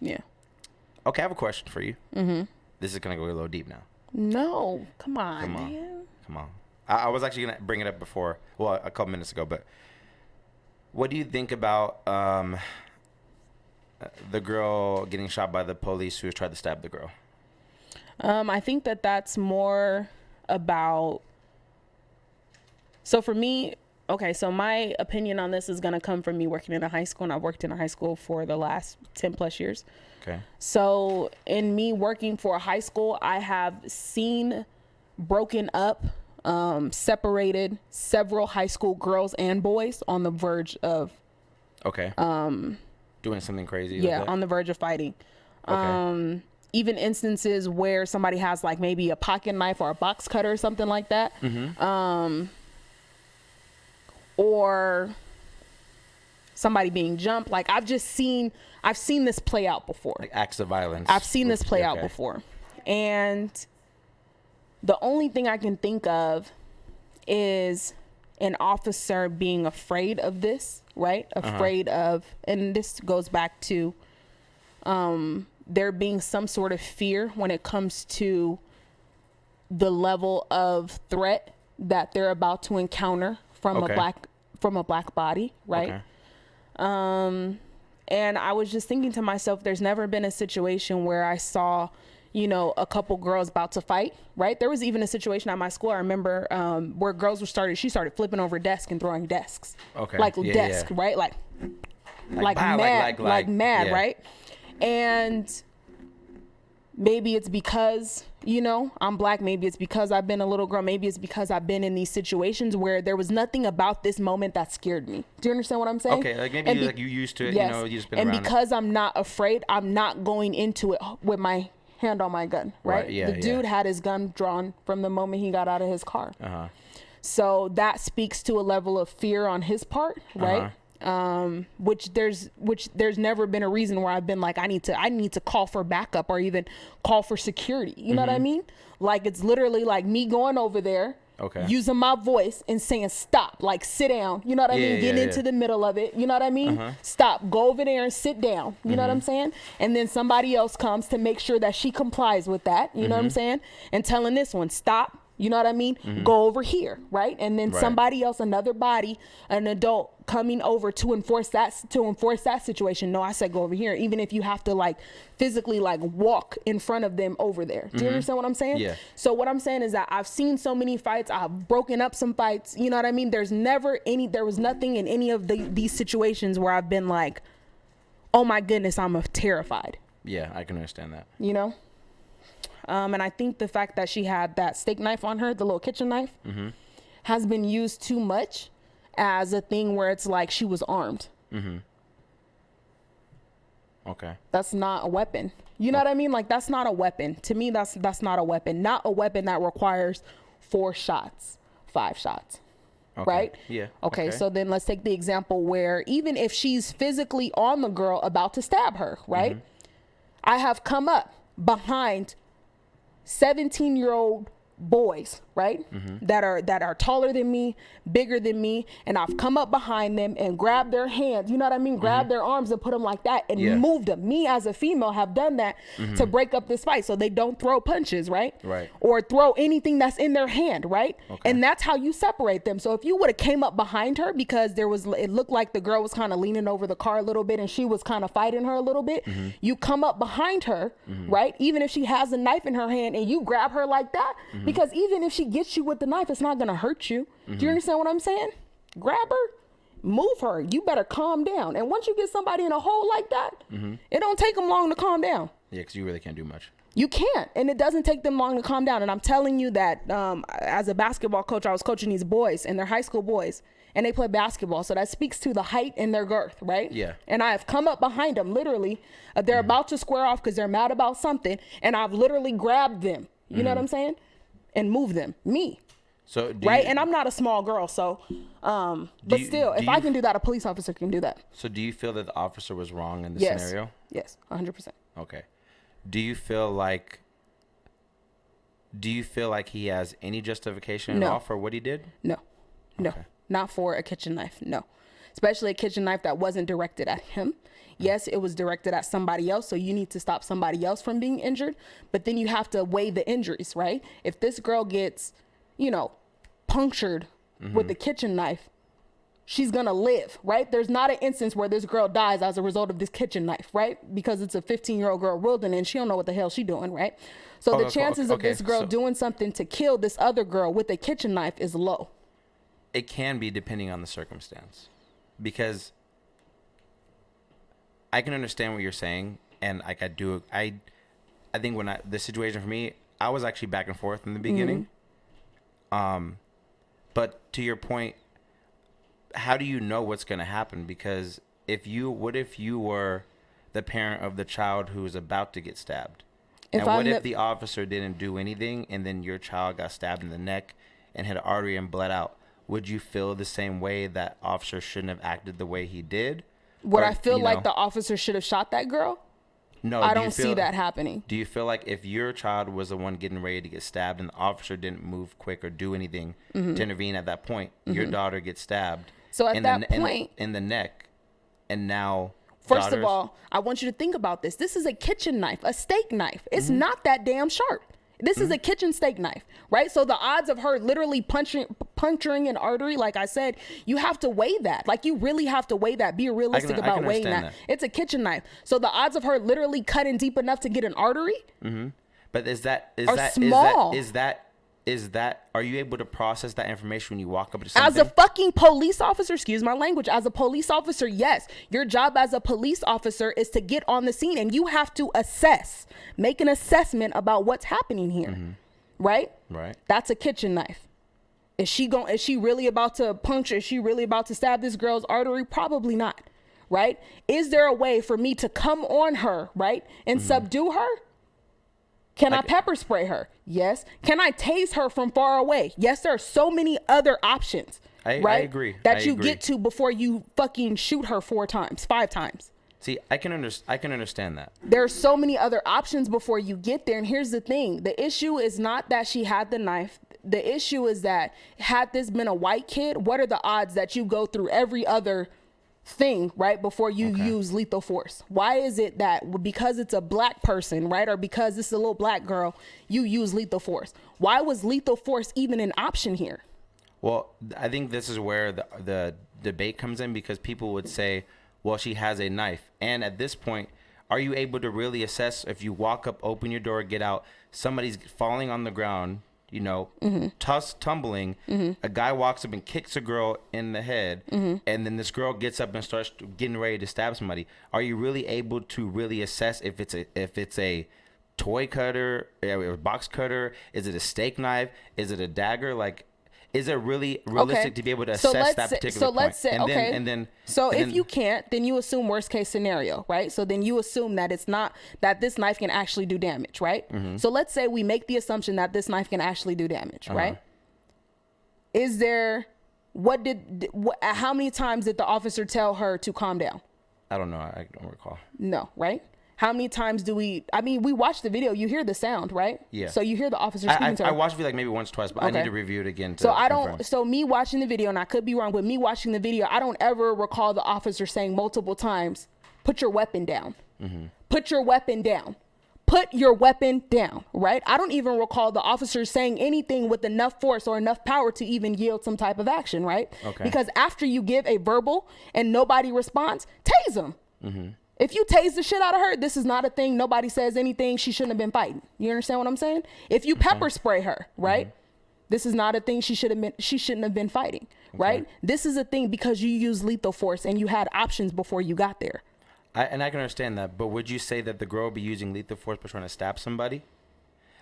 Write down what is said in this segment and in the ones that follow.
Yeah. Okay, I have a question for you. Mm-hmm. This is going to go a little deep now. No. Come on, man. Come on. I was actually going to bring it up before, well, a couple minutes ago, but what do you think about the girl getting shot by the police who tried to stab the girl? I think that's more about... So for me, okay, so my opinion on this is going to come from me working in a high school, and I've worked in a high school for the last 10 plus years. Okay. So in me working for a high school, I have seen broken up, separated several high school girls and boys on the verge of... Okay. Doing something crazy. Yeah, like that? on the verge of fighting. Okay. Even instances where somebody has like maybe a pocket knife or a box cutter or something like that. Mm-hmm. Or somebody being jumped. Like I've seen this play out before. Like acts of violence. I've seen this play out before. And the only thing I can think of is an officer being afraid of this, right? Afraid of, and this goes back to there being some sort of fear when it comes to the level of threat that they're about to encounter from a black body, right? Okay. And I was just thinking to myself, there's never been a situation where I saw, you know, a couple girls about to fight, right? There was even a situation at my school, I remember, where girls she started flipping over desks and throwing desks. Okay. Like desk, right? Like mad, yeah. Right? And maybe it's because, you know, I'm black. Maybe it's because I've been a little girl. Maybe it's because I've been in these situations where there was nothing about this moment that scared me. Do you understand what I'm saying? Okay, like maybe like you used to it, yes. you know, you just been and around because it. I'm not afraid, I'm not going into it with my hand on my gun, right? Yeah, the dude had his gun drawn from the moment he got out of his car. Uh-huh. So that speaks to a level of fear on his part, right? Uh-huh. Which there's never been a reason where I've been like, I need to call for backup or even call for security. You know what I mean? Like, it's literally like me going over there, using my voice and saying, stop, like sit down. You know what I mean? Getting into the middle of it. You know what I mean? Stop, go over there and sit down. You know what I'm saying? And then somebody else comes to make sure that she complies with that. You know what I'm saying? And telling this one, stop. You know what I mean? Go over here, right? And then somebody else, another body, an adult coming over to enforce that situation. No, I said go over here, even if you have to like physically like walk in front of them over there. Do you understand what I'm saying? Yeah. So what I'm saying is that I've seen so many fights. I've broken up some fights. You know what I mean? There was nothing in any of these situations where I've been like, oh my goodness, I'm terrified. Yeah, I can understand that. You know? And I think the fact that she had that steak knife on her, the little kitchen knife, has been used too much as a thing where it's like she was armed. Okay. That's not a weapon. You know what I mean? Like, that's not a weapon. To me, that's not a weapon. Not a weapon that requires 4 shots, 5 shots. Okay. Right? Yeah. Okay, so then let's take the example where even if she's physically on the girl about to stab her, right? I have come up behind 17-year-old boys, right? That are taller than me, bigger than me, and I've come up behind them and grabbed their hands, you know what I mean? Grab their arms and put them like that and moved them. Me as a female have done that to break up this fight so they don't throw punches, right? Right. Or throw anything that's in their hand, right? Okay. And that's how you separate them. So if you would have came up behind her because it looked like the girl was kind of leaning over the car a little bit and she was kind of fighting her a little bit, you come up behind her, right? Even if she has a knife in her hand and you grab her like that, because even if she gets you with the knife, it's not going to hurt you. Do you understand what I'm saying? Grab her, move her. You better calm down. And once you get somebody in a hole like that, it don't take them long to calm down. Yeah, because you really can't do much. You can't. And it doesn't take them long to calm down. And I'm telling you that as a basketball coach, I was coaching these boys, and they're high school boys, and they play basketball. So that speaks to the height and their girth, right? Yeah. And I have come up behind them, literally. They're about to square off because they're mad about something. And I've literally grabbed them. You know what I'm saying? And move them. Me. So right? And I'm not a small girl, so but still, if I can do that, a police officer can do that. So do you feel that the officer was wrong in this scenario? Yes, 100%. Okay. Do you feel like he has any justification at all for what he did? No. No. Not for a kitchen knife. No. Especially a kitchen knife that wasn't directed at him. Yes, it was directed at somebody else, so you need to stop somebody else from being injured. But then you have to weigh the injuries, right? If this girl gets, punctured with a kitchen knife, she's gonna live, right? There's not an instance where this girl dies as a result of this kitchen knife, right? Because it's a 15-year-old girl wielding it and she don't know what the hell she doing, right? So the chances of this girl doing something to kill this other girl with a kitchen knife is low. It can be depending on the circumstance, because I can understand what you're saying, and like I think when the situation for me, I was actually back and forth in the beginning. But to your point, how do you know what's going to happen? Because what if you were the parent of the child who is about to get stabbed? If the officer didn't do anything and then your child got stabbed in the neck and had an artery and bled out? Would you feel the same way that officer shouldn't have acted the way he did? Would I feel like the officer should have shot that girl? No, I don't see that happening. Do you feel like if your child was the one getting ready to get stabbed and the officer didn't move quick or do anything to intervene at that point, your daughter gets stabbed? So at that point, in the neck, and now. First of all, I want you to think about this. This is a kitchen knife, a steak knife. It's not that damn sharp. This is a kitchen steak knife, right? So the odds of her literally puncturing an artery, like I said, you have to weigh that. Like, you really have to weigh that. Be realistic about weighing that. It's a kitchen knife. So the odds of her literally cutting deep enough to get an artery, but is that small. Are you able to process that information when you walk up to something? As a fucking police officer, excuse my language, as a police officer, yes. Your job as a police officer is to get on the scene and you have to make an assessment about what's happening here. Right? Right. That's a kitchen knife. Is she really about to puncture? Is she really about to stab this girl's artery? Probably not. Right? Is there a way for me to come on her, right, and subdue her? Can I pepper spray her? Yes. Can I tase her from far away? Yes, there are so many other options. I agree. That you get to before you fucking shoot her 5 times. See, I can understand that. There are so many other options before you get there. And here's the thing. The issue is not that she had the knife. The issue is that had this been a white kid, what are the odds that you go through every other thing right before you use lethal force? Why is it that because it's a black person, right, or because this is a little black girl, you use lethal force? Why was lethal force even an option here? Well, I think this is where the debate comes in, because people would say, well, she has a knife. And at this point, are you able to really assess if you walk up, open your door, get out, somebody's falling on the ground, tumbling, a guy walks up and kicks a girl in the head, and then this girl gets up and starts getting ready to stab somebody? Are you really able to really assess if it's a toy cutter, a box cutter? Is it a steak knife? Is it a dagger? Like, is it really realistic to be able to assess that particular point? Let's say, if you can't, then you assume worst case scenario, right? So then you assume that it's not, that this knife can actually do damage, right? So let's say we make the assumption that this knife can actually do damage, right? Is there, how many times did the officer tell her to calm down? I don't know. I don't recall. No, right? How many times we watch the video, you hear the sound, right? Yeah. So you hear the officer speaking to her. I watched it like maybe once, twice, but I need to review it again. So me watching the video, and I could be wrong, but me watching the video, I don't ever recall the officer saying multiple times, put your weapon down. Put your weapon down. Put your weapon down, right? I don't even recall the officer saying anything with enough force or enough power to even yield some type of action, right? Okay. Because after you give a verbal and nobody responds, tase them. If you tase the shit out of her, this is not a thing. Nobody says anything. She shouldn't have been fighting. You understand what I'm saying? If you pepper spray her, right? This is not a thing. She shouldn't have been fighting, right? This is a thing because you use lethal force and you had options before you got there. I can understand that, but would you say that the girl would be using lethal force by trying to stab somebody?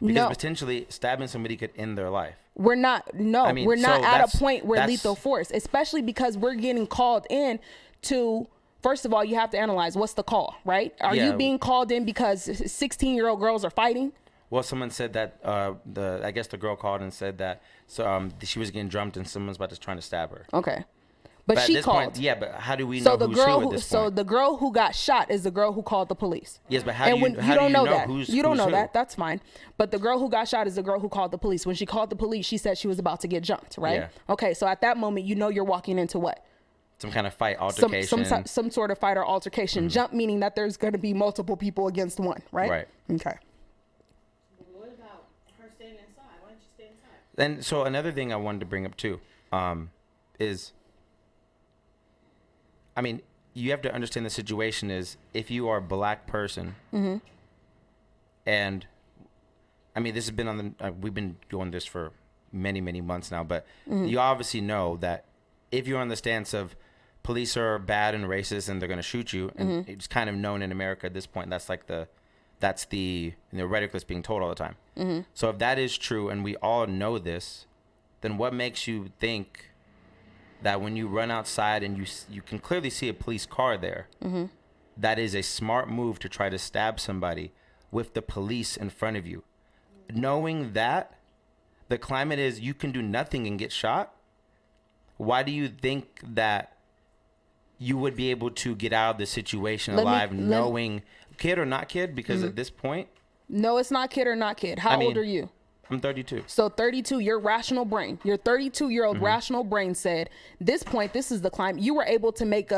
Because potentially stabbing somebody could end their life. We're not at a point where lethal force, especially because we're getting called in to. First of all, you have to analyze what's the call, right? Are you being called in because 16-year-old girls are fighting? Well, someone said that I guess the girl called and said that she was getting jumped and someone's about to trying to stab her. Okay, but she called. Point, but how do we know who's who at this point? So the girl who got shot is the girl who called the police. Yes, but how do you know that? You don't know that. That's fine. But the girl who got shot is the girl who called the police. When she called the police, she said she was about to get jumped, right? Yeah. Okay, so at that moment, you know you're walking into what? some kind of fight, altercation. Some sort of fight or altercation. Jump meaning that there's going to be multiple people against one, right? Right. Okay. What about her staying inside? Why don't you stay inside? And so another thing I wanted to bring up too, is, I mean, you have to understand the situation is if you are a black person, and I mean, this has been on the, we've been doing this for many, many months now, but you obviously know that if you're on the stance of police are bad and racist and they're going to shoot you, and it's kind of known in America at this point, that's the rhetoric that's being told all the time. So if that is true and we all know this, then what makes you think that when you run outside and you can clearly see a police car there, that is a smart move to try to stab somebody with the police in front of you? Knowing that the climate is you can do nothing and get shot, why do you think that you would be able to get out of the situation alive, knowing kid or not kid? Because at this point, no, it's not kid or not kid. How old are you? I'm 32. So 32, your rational brain, your 32-year-old rational brain said, this point, this is the climate. You were able to make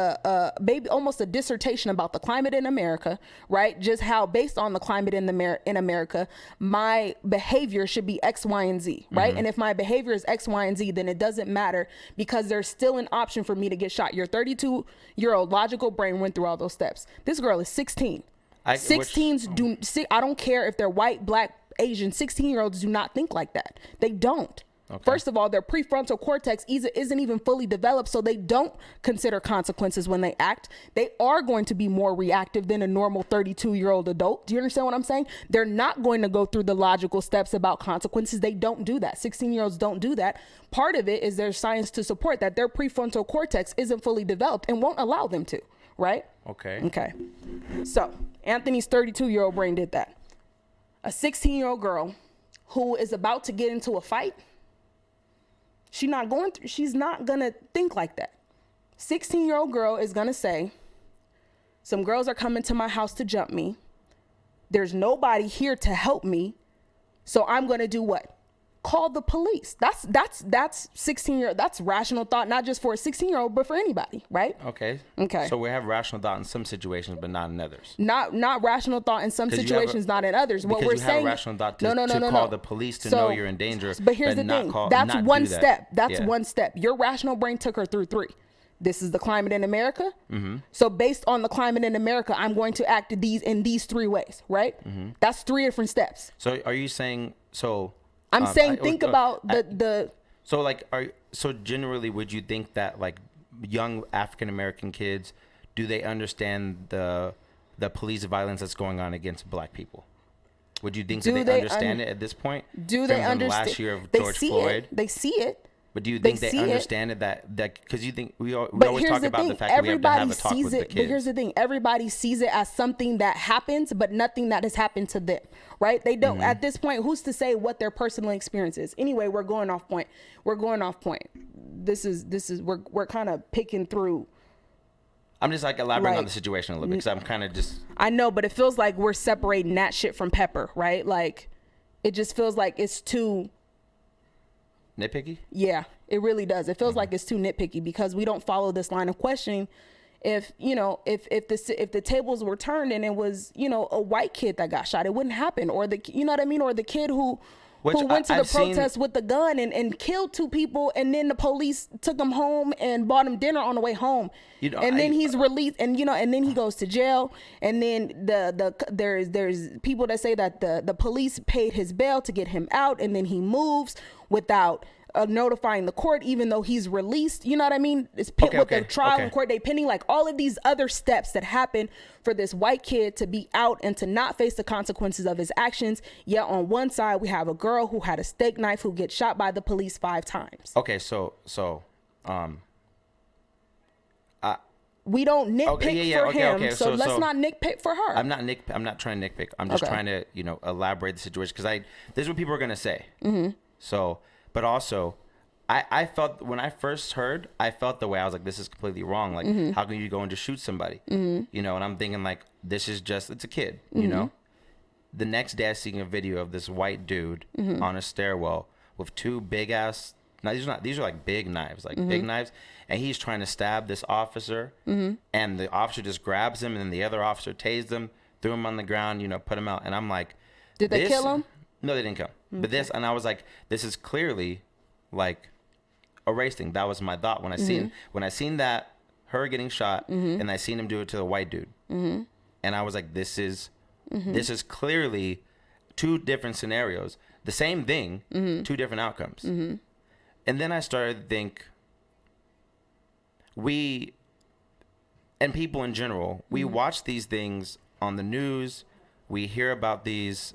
maybe almost a dissertation about the climate in America, right? Just how based on the climate in America, my behavior should be X, Y, and Z, right? And if my behavior is X, Y, and Z, then it doesn't matter because there's still an option for me to get shot. Your 32-year-old logical brain went through all those steps. This girl is 16. 16s I don't care if they're white, black, Asian. 16-year-olds do not think like that. They don't. Okay. First of all, their prefrontal cortex isn't even fully developed, so they don't consider consequences when they act. They are going to be more reactive than a normal 32-year-old adult. Do you understand what I'm saying? They're not going to go through the logical steps about consequences. They don't do that. 16-year-olds don't do that. Part of it is there's science to support that their prefrontal cortex isn't fully developed and won't allow them to, right? Okay. So Anthony's 32-year-old brain did that. A 16-year-old girl who is about to get into a fight, she's not gonna think like that. 16-year-old girl is gonna say, some girls are coming to my house to jump me. There's nobody here to help me. So I'm gonna do what? Call the police. That's 16-year-old. That's rational thought, not just for a 16-year-old, but for anybody, right? Okay. So we have rational thought in some situations, but not in others. Not rational thought in some situations, not in others. What we're saying, you have rational thought to call the police to know you're in danger. But here's the thing. That's one step. That's one step. Your rational brain took her through 3. This is the climate in America. So based on the climate in America, I'm going to act in these 3 ways, right? That's 3 different steps. So are you saying so? I'm saying think about the. So generally, would you think that like young African American kids, do they understand the police violence that's going on against black people? Would you think that they understand it at this point? Do they understand? Last year of George Floyd, they see it. But do you think they understand it that because you think we always talk about the fact that we have to have a talk with the kids. But here's the thing: everybody sees it as something that happens, but nothing that has happened to them, right? They don't. At this point, who's to say what their personal experience is? Anyway, we're going off point. This is we're kind of picking through. I'm just like elaborating on the situation a little bit because I'm kind of just. I know, but it feels like we're separating that shit from Pepper, right? Like, it just feels like it's too. Nitpicky? Yeah, it really does. It feels like it's too nitpicky because we don't follow this line of questioning. If the tables were turned and it was, a white kid that got shot, it wouldn't happen. Or the kid who went to the protest with the gun and killed 2 people, and then the police took him home and bought him dinner on the way home. Then he's released, and then he goes to jail. And then there's people that say that the police paid his bail to get him out, and then he moves without notifying the court, even though he's released. You know what I mean? It's with the trial in court, they pending, like all of these other steps that happen for this white kid to be out and to not face the consequences of his actions. Yet on one side, we have a girl who had a steak knife who gets shot by the police 5 times. Okay, we don't nitpick for him, so let's not nitpick for her. I'm not trying to nitpick. I'm just trying to, elaborate the situation because this is what people are gonna say. So, but also, I felt when I first heard, I felt the way I was like, this is completely wrong. Like, how can you go and just shoot somebody? And I'm thinking like, this is just, it's a kid. The next day, I seen a video of this white dude on a stairwell with 2 big ass Now these are like big knives, big knives, and he's trying to stab this officer, and the officer just grabs him, and then the other officer tased him, threw him on the ground, put him out, and I'm like, did they kill him? No, they didn't kill him. But and I was like, this is clearly like a race thing. That was my thought when I seen that her getting shot, and I seen him do it to the white dude, and I was like, this is clearly two different scenarios, the same thing, two different outcomes. And then I started to think, and people in general, we watch these things on the news. We hear about these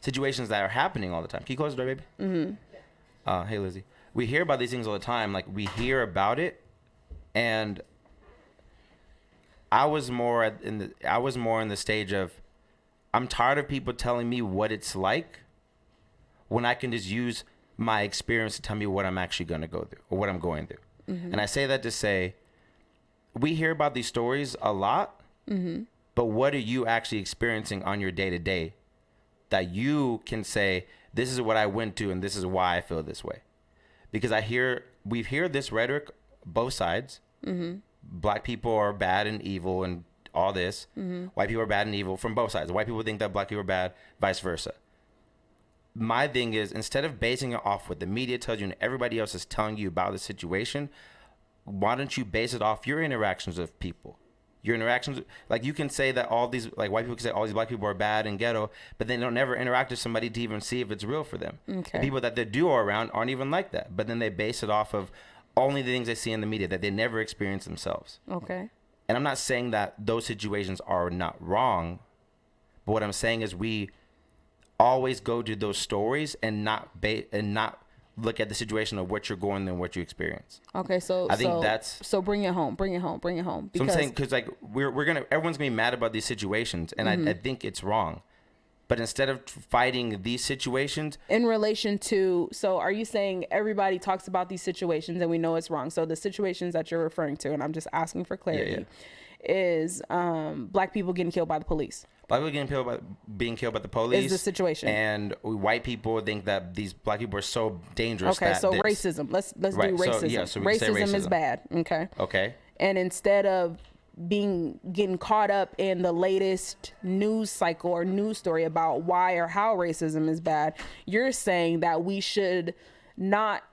situations that are happening all the time. Can you close the door, baby? Hey, Lizzie. We hear about these things all the time. Like, we hear about it, and I was more in the stage of, I'm tired of people telling me what it's like when I can just use my experience to tell me what I'm actually going to go through or what I'm going through. And I say that to say, we hear about these stories a lot, but what are you actually experiencing on your day to day that you can say, this is what I went to and this is why I feel this way? Because we've heard this rhetoric, both sides. Black people are bad and evil and all this. White people are bad and evil from both sides. White people think that black people are bad, vice versa. My thing is, instead of basing it off what the media tells you and everybody else is telling you about the situation, why don't you base it off your interactions with people? Your interactions, like, you can say that all these, like, white people can say all these black people are bad and ghetto, but they don't never interact with somebody to even see if it's real for them. Okay. The people that they do around aren't even like that, but then they base it off of only the things they see in the media that they never experience themselves. Okay. And I'm not saying that those situations are not wrong, but what I'm saying is we always go to those stories and not look at the situation of what you're going through and what you experience. Okay, so I think so bring it home. Because so I'm saying, because like everyone's gonna be mad about these situations, and I think it's wrong. But instead of fighting these situations in relation to, so are you saying everybody talks about these situations and we know it's wrong? So the situations that you're referring to, and I'm just asking for clarity, is black people getting killed by the police. Black people being killed by the police is the situation, and white people think that these black people are so dangerous. Okay, so racism. Let's do racism. So racism is bad. Okay. And instead of getting caught up in the latest news cycle or news story about why or how racism is bad, you're saying that we should not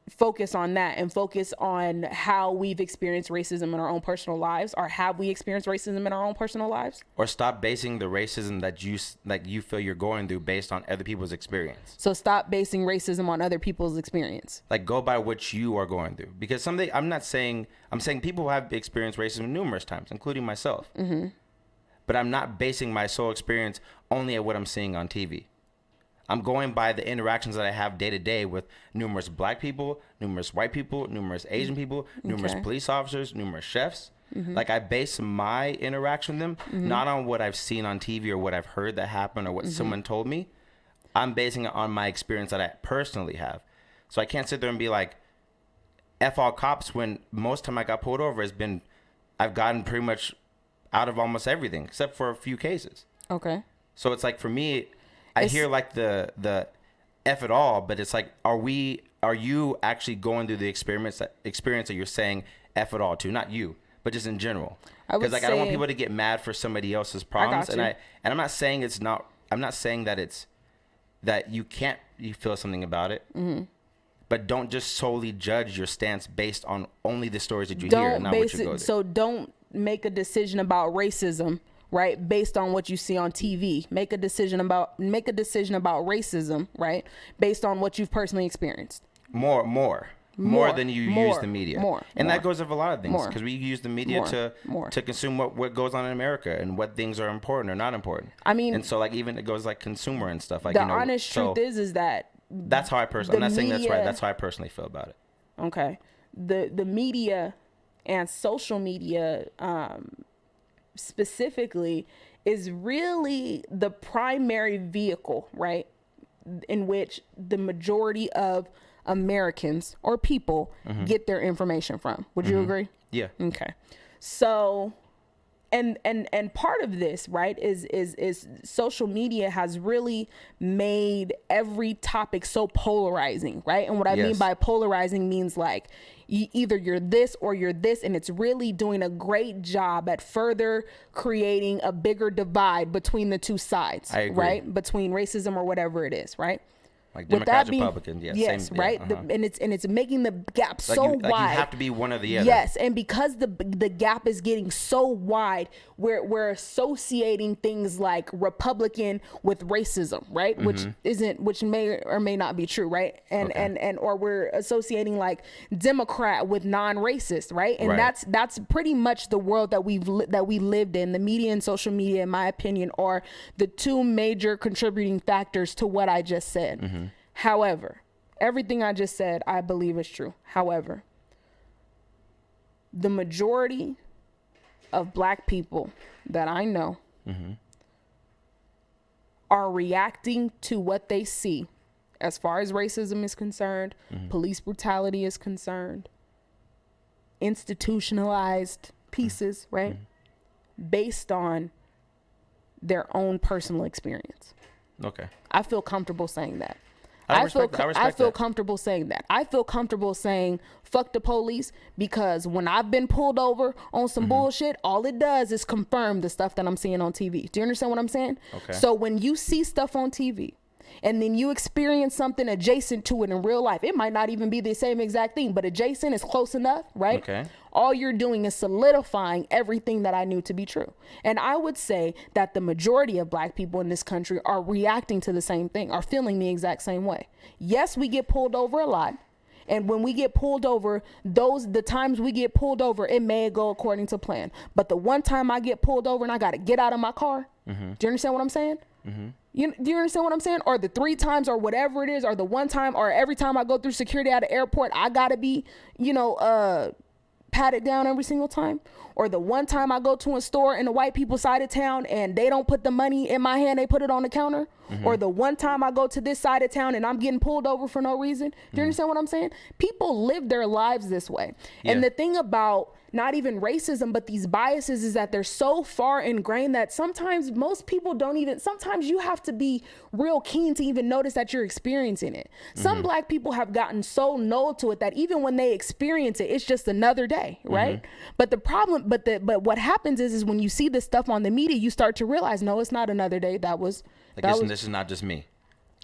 focus on that and focus on how we've experienced racism in our own personal lives, or have we experienced racism in our own personal lives? Or stop basing the racism that you feel you're going through based on other people's experience. So stop basing racism on other people's experience. Like, go by what you are going through. Because I'm saying people have experienced racism numerous times, including myself. But I'm not basing my sole experience only at what I'm seeing on TV. I'm going by the interactions that I have day to day with numerous black people, numerous white people, numerous Asian people, numerous police officers, numerous chefs. Like, I base my interaction with them not on what I've seen on TV or what I've heard that happened or what someone told me. I'm basing it on my experience that I personally have. So I can't sit there and be like, F all cops, when most time I got pulled over I've gotten pretty much out of almost everything except for a few cases. Okay. So it's like, for me, I hear like the F it all, but it's like, are you actually going through the experience that you're saying F it all to? Not you, but just in general. Because I don't want people to get mad for somebody else's problems. And I'm not saying that you feel something about it. But don't just solely judge your stance based on only the stories that you hear and not what you go through. So don't make a decision about racism, right, based on what you see on TV. Make a decision about racism, right, based on what you've personally experienced. More than you use the media. That goes with a lot of things, because we use the media to consume what goes on in America and what things are important or not important. I mean, and so like even it goes like consumer and stuff. Like, the honest truth is that that's how I'm not saying that's right. That's how I personally feel about it. Okay, the media and social media specifically is really the primary vehicle, right, in which the majority of Americans or people get their information from. Would you agree? Yeah. Okay. So and part of this, right, is social media has really made every topic so polarizing, right? And what I mean by polarizing means like either you're this or you're this, and it's really doing a great job at further creating a bigger divide between the two sides, right? Between racism or whatever it is, right? Like Democrats, Republicans, yes, same, right. And it's making the gap so wide. Like you have to be one or the other. Yes, and because the gap is getting so wide, we're associating things like Republican with racism, right? Which may or may not be true, right? And or we're associating like Democrat with non-racist, right? And that's pretty much the world that we lived in. The media and social media, in my opinion, are the two major contributing factors to what I just said. However, everything I just said, I believe is true. However, the majority of Black people that I know are reacting to what they see as far as racism is concerned, police brutality is concerned, institutionalized pieces, right? Based on their own personal experience. Okay. I feel comfortable saying that. I feel comfortable saying that. I feel comfortable saying fuck the police, because when I've been pulled over on some bullshit, all it does is confirm the stuff that I'm seeing on TV. Do you understand what I'm saying? Okay. So when you see stuff on TV and then you experience something adjacent to it in real life, it might not even be the same exact thing, but adjacent is close enough, right? Okay. All you're doing is solidifying everything that I knew to be true. And I would say that the majority of Black people in this country are reacting to the same thing, are feeling the exact same way. Yes, we get pulled over a lot. And when we get pulled over, the times we get pulled over, it may go according to plan. But the one time I get pulled over and I got to get out of my car, do you understand what I'm saying? Do you understand what I'm saying? Or the 3 times or whatever it is, or the one time or every time I go through security at an airport, I got to be, pat it down every single time. Or the one time I go to a store in the white people side of town and they don't put the money in my hand, they put it on the counter. Or the one time I go to this side of town and I'm getting pulled over for no reason. Do you understand what I'm saying? People live their lives this way. And the thing about not even racism, but these biases is that they're so far ingrained that sometimes most people sometimes you have to be real keen to even notice that you're experiencing it. Some Black people have gotten so null to it that even when they experience it, it's just another day, right? But the problem, but what happens is when you see this stuff on the media, you start to realize, no, it's not another day. This is not just me.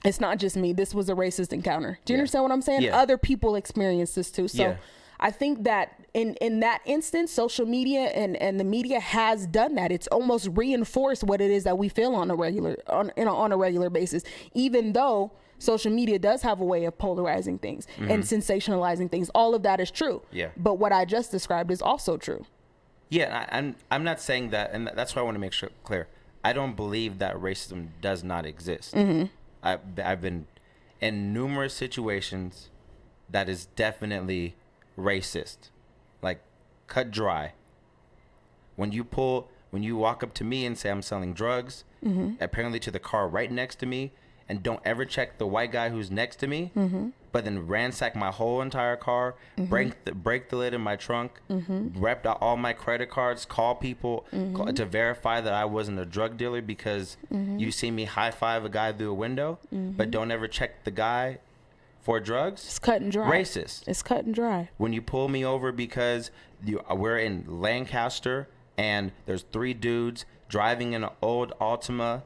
It's not just me. This was a racist encounter. Do you understand what I'm saying? Other people experience this too. So I think that in that instance, social media and the media has done that. It's almost reinforced what it is that we feel on a regular basis, even though social media does have a way of polarizing things and sensationalizing things. All of that is true. Yeah. But what I just described is also true. Yeah, I'm not saying that, and that's why I want to make sure clear. I don't believe that racism does not exist. I've been in numerous situations that is definitely racist, like cut dry. When you walk up to me and say I'm selling drugs, apparently to the car right next to me, and don't ever check the white guy who's next to me, but then ransack my whole entire car, break the lid in my trunk, rep all my credit cards, call people to verify that I wasn't a drug dealer because you see me high five a guy through a window, but don't ever check the guy for drugs. It's cut and dry. Racist. It's cut and dry. When you pull me over because we're in Lancaster and there's 3 dudes driving in an old Altima,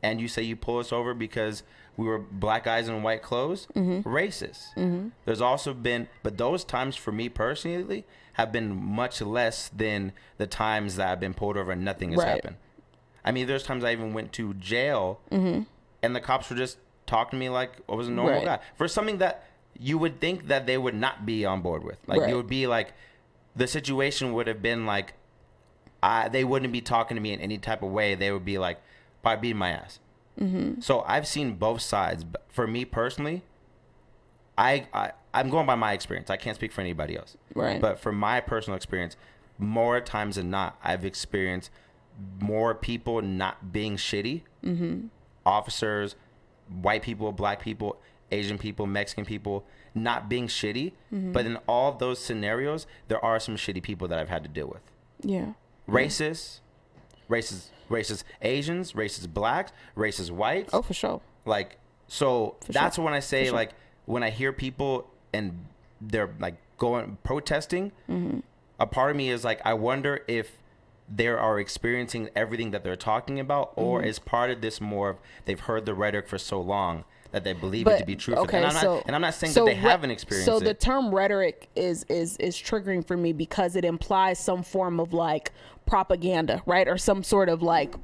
and you say you pull us over because we were black guys in white clothes, racist. There's also been, but those times for me personally have been much less than the times that I've been pulled over and nothing has happened. I mean, there's times I even went to jail and the cops were just talking to me like I was a normal guy for something that you would think that they would not be on board with. Like it would be like, the situation would have been like, they wouldn't be talking to me in any type of way. They would be like, by beating my ass. So I've seen both sides. For me personally, I'm going by my experience. I can't speak for anybody else. Right. But for my personal experience, more times than not, I've experienced more people not being shitty. Officers, white people, black people, Asian people, Mexican people, not being shitty. But in all of those scenarios, there are some shitty people that I've had to deal with. Yeah. Racist, racist Asians, racist blacks, racist whites. Oh, for sure. Like, so that's when I say, like, when I hear people and they're like going protesting, a part of me is like, I wonder if they are experiencing everything that they're talking about, or is part of this more of they've heard the rhetoric for so long that they believe it to be true for them. And I'm not saying that they haven't experienced it. So the term rhetoric is triggering for me because it implies some form of like propaganda, right? Or some sort of like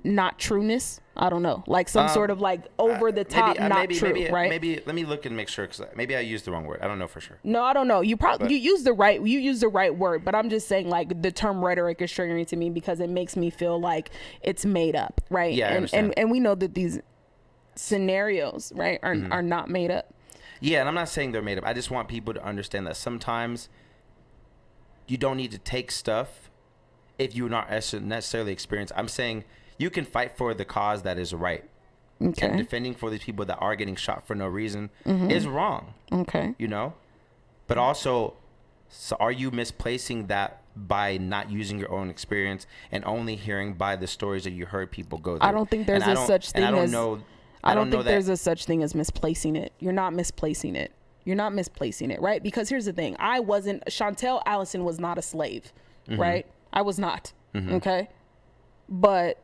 not trueness. I don't know, like some sort of like over the top, not true, right? Maybe let me look and make sure, because maybe I used the wrong word. I don't know for sure. No, I don't know. You used the right word, but I'm just saying like the term rhetoric is triggering to me because it makes me feel like it's made up, right? Yeah, I understand. And we know that these scenarios, right, are not made up. Yeah, and I'm not saying they're made up. I just want people to understand that sometimes you don't need to take stuff if you're not necessarily experienced. I'm saying you can fight for the cause that is right. Okay. And defending for these people that are getting shot for no reason is wrong. Okay. You know? But also, so are you misplacing that by not using your own experience and only hearing by the stories that you heard people go through? I don't think there's such thing as... I don't think there's a such thing as misplacing it. You're not misplacing it. You're not misplacing it, right? Because here's the thing. Chantal Allison was not a slave, right? I was not, okay? But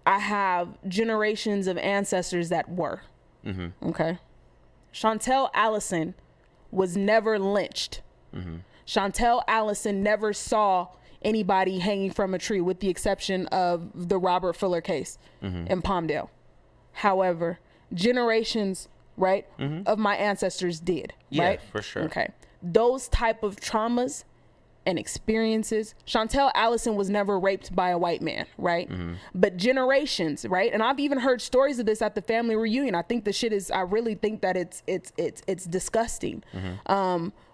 I have generations of ancestors that were, okay? Chantal Allison was never lynched. Chantal Allison never saw anybody hanging from a tree, with the exception of the Robert Fuller case in Palmdale. However, generations, right, of my ancestors did, right? Yeah, for sure. Okay. Those type of traumas and experiences. Chantal Allison was never raped by a white man, right? But generations, right? And I've even heard stories of this at the family reunion. I think the shit is, I really think that it's disgusting.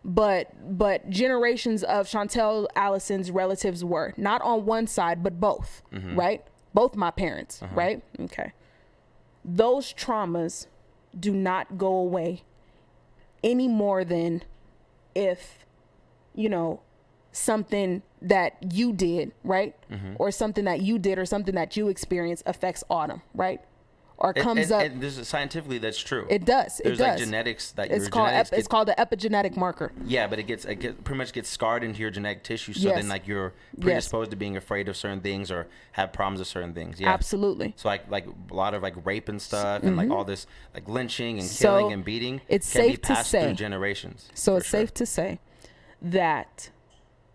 But generations of Chantal Allison's relatives were not on one side, but both, right? Both my parents, right? Okay. Those traumas do not go away any more than if, you know, something that you did, right? Or something that you did or something that you experienced affects Autumn, right? Or comes up. And this is scientifically, that's true. It does. There's like genetics that it's called the epigenetic marker. Yeah, but it pretty much gets scarred into your genetic tissue. So then like you're predisposed to being afraid of certain things or have problems with certain things. Yeah, absolutely. So like a lot of like rape and stuff and like all this like lynching and killing and beating. It's can safe be passed to say through generations. So it's safe to say that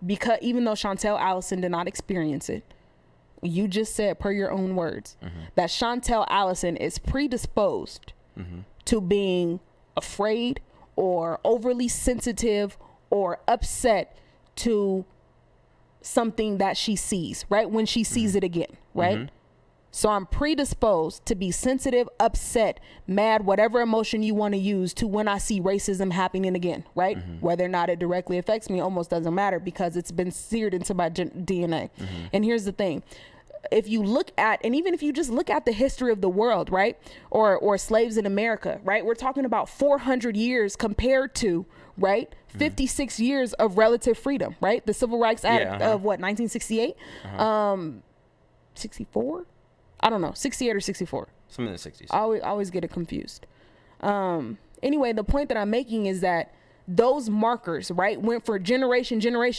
because even though Chantal Allison did not experience it, you just said, per your own words, that Chantal Allison is predisposed to being afraid or overly sensitive or upset to something that she sees, right? When she sees it again, right? So I'm predisposed to be sensitive, upset, mad, whatever emotion you want to use to when I see racism happening again, right? Whether or not it directly affects me almost doesn't matter because it's been seared into my DNA. And here's the thing. If you look at, and even if you just look at the history of the world, right? Or slaves in America, right? We're talking about 400 years compared to, right? 56 years of relative freedom, right? The Civil Rights Act of what, 1968? 64? I don't know, 68 or 64. Some in the 60s. I always get it confused. Anyway, the point that I'm making is that those markers, right, went for generation, right?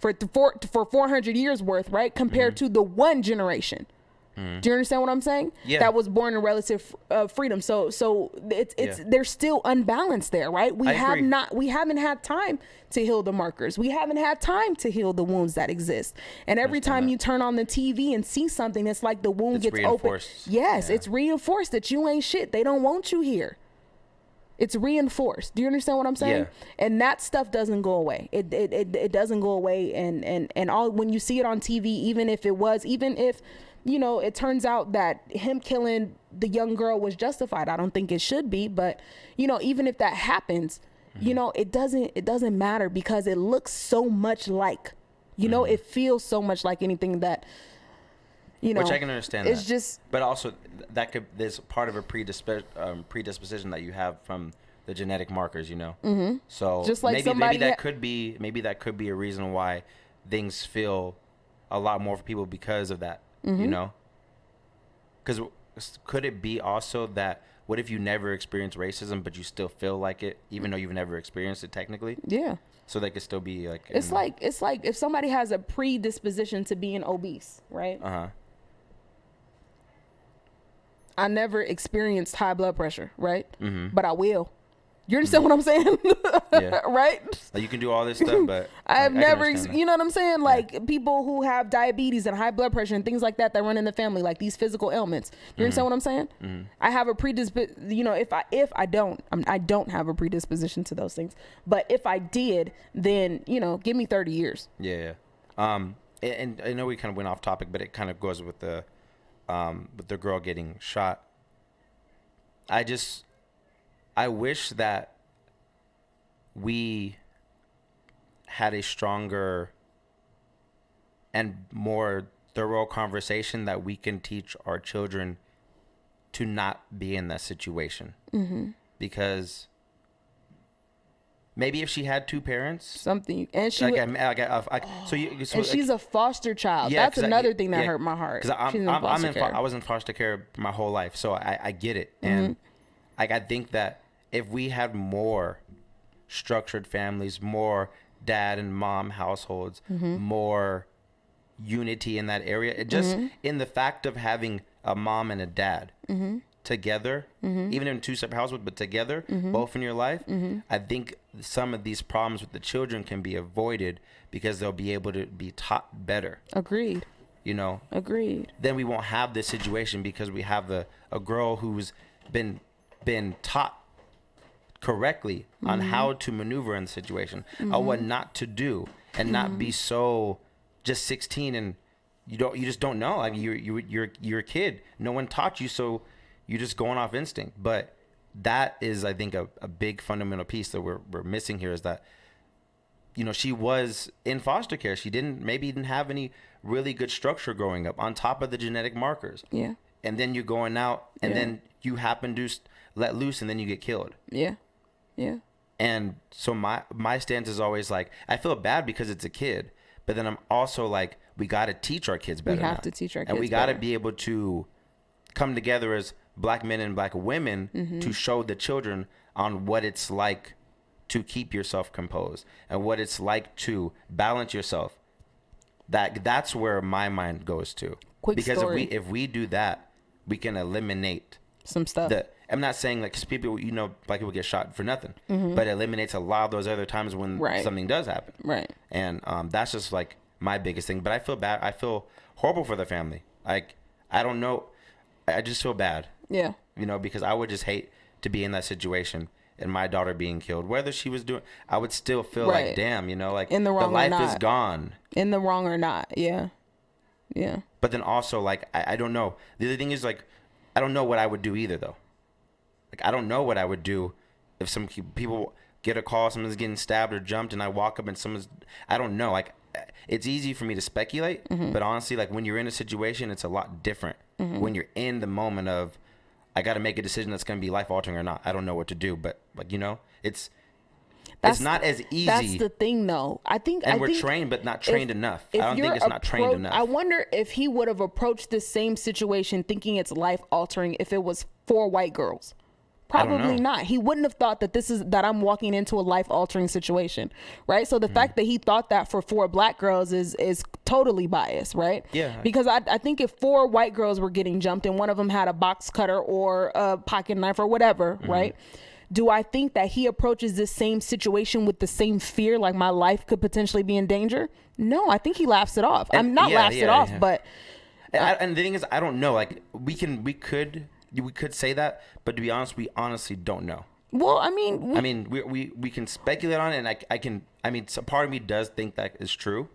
For 400 years worth, right? Compared to the one generation. Do you understand what I'm saying? Yeah. That was born in relative freedom. So it's there's still unbalance there, right? We haven't had time to heal the markers. We haven't had time to heal the wounds that exist. And every time you turn on the TV and see something, it's like the wound gets open. Yes, it's reinforced that you ain't shit. They don't want you here. It's reinforced. Do you understand what I'm saying? Yeah. And that stuff doesn't go away. It doesn't go away. And all when you see it on TV, even if you know, it turns out that him killing the young girl was justified. I don't think it should be, but you know, even if that happens, you know, it doesn't matter because it looks so much like, you know, it feels so much like anything that, you know, which I can understand. It's just, but also there's part of a predisposition that you have from the genetic markers, you know. So just like maybe that could be a reason why things feel a lot more for people because of that, you know? Because could it be also that, what if you never experienced racism, but you still feel like it, even though you've never experienced it technically? Yeah. So they could still be like... It's like if somebody has a predisposition to being obese, right? Uh-huh. I never experienced high blood pressure, right? Mm-hmm. But I will. You understand what I'm saying? Yeah. Right? Like you can do all this stuff, but I have never, you know what I'm saying? Like people who have diabetes and high blood pressure and things like that run in the family, like these physical ailments. You understand what I'm saying? Mm-hmm. I have a predisposition, you know, I don't have a predisposition to those things, but if I did, then, you know, give me 30 years. Yeah. And I know we kind of went off topic, but it kind of goes with the girl getting shot. I wish that we had a stronger and more thorough conversation that we can teach our children to not be in that situation. Mm-hmm. Because maybe if she had two parents, and she she's a foster child. Yeah, that's another thing that hurt my heart. Because I was in foster care my whole life, so I get it. Mm-hmm. And like I think that if we had more structured families, more dad and mom households, more unity in that area, it just in the fact of having a mom and a dad together, even in two separate households, but together, both in your life, I think some of these problems with the children can be avoided because they'll be able to be taught better. Agreed. You know? Agreed. Then we won't have this situation because we have a girl who's been taught correctly on how to maneuver in the situation, on what not to do, and not be so just 16 and you just don't know. I mean, you're a kid. No one taught you, so you're just going off instinct. But that is, I think, a big fundamental piece that we're missing here, is that, you know, she was in foster care. She didn't have any really good structure growing up on top of the genetic markers. Yeah. And then you're going out and then you happen to let loose and then you get killed. Yeah. Yeah. And so my stance is always like, I feel bad because it's a kid, but then I'm also like, we got to teach our kids better. We have to teach our kids and we got to be able to come together as black men and black women to show the children on what it's like to keep yourself composed and what it's like to balance yourself. That's where my mind goes to. Because if we do that, we can eliminate some stuff. I'm not saying like, 'cause people, you know, black people get shot for nothing, but it eliminates a lot of those other times when something does happen. Right. And that's just like my biggest thing. But I feel bad. I feel horrible for the family. Like, I don't know. I just feel bad. Yeah. You know, because I would just hate to be in that situation and my daughter being killed. Whether she was doing, I would still feel like, damn, you know, like in the wrong, the life is gone. In the wrong or not. Yeah. Yeah. But then also, like, I don't know. The other thing is, like, I don't know what I would do either, though. Like, I don't know what I would do if some people get a call, someone's getting stabbed or jumped, and I walk up and I don't know. Like, it's easy for me to speculate, but honestly, like, when you're in a situation, it's a lot different. When you're in the moment of, I got to make a decision that's going to be life-altering or not. I don't know what to do, but, like, you know, it's not as easy. That's the thing, though. We're trained, but not trained enough. I don't think it's not trained enough. I wonder if he would have approached this same situation thinking it's life-altering if it was 4 white girls. Probably not. He wouldn't have thought that I'm walking into a life-altering situation, right? So the fact that he thought that for 4 black girls is totally biased, right? Yeah. Because I think if 4 white girls were getting jumped and one of them had a box cutter or a pocket knife or whatever, right? Do I think that he approaches this same situation with the same fear, like my life could potentially be in danger? No, I think he laughs it off. I'm not laughs it off, but and the thing is, I don't know. Like, we could say that, but to be honest, we honestly don't know. Well, I mean, we can speculate on it, and so part of me does think that is true,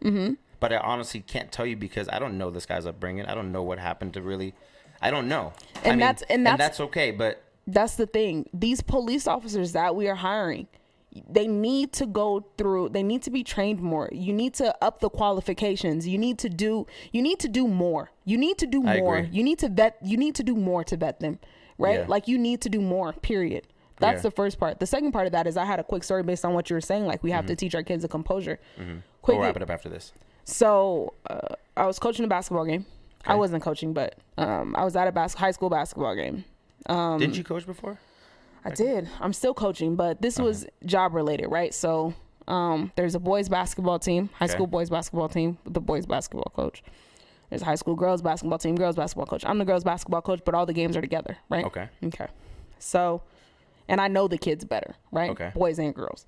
but I honestly can't tell you because I don't know this guy's upbringing. I don't know what happened to really. I don't know, and that's okay. But that's the thing. These police officers that we are hiring, they need to go through. They need to be trained more. You need to up the qualifications. You need to do more. You need to do more. You need to vet. You need to do more to vet them, right? Yeah. Like, you need to do more, period. That's the first part. The second part of that is I had a quick story based on what you were saying. Like, we have to teach our kids a composure. We'll wrap it up after this. So I was coaching a basketball game. Okay. I wasn't coaching, but I was at a high school basketball game. Didn't you coach before? I did. I'm still coaching, but this was job related, right? So there's a boys basketball team, high school boys basketball team with the boys basketball coach. There's a high school girls basketball team, girls basketball coach. I'm the girls basketball coach, but all the games are together, right? Okay. So, and I know the kids better, right? Okay. Boys and girls.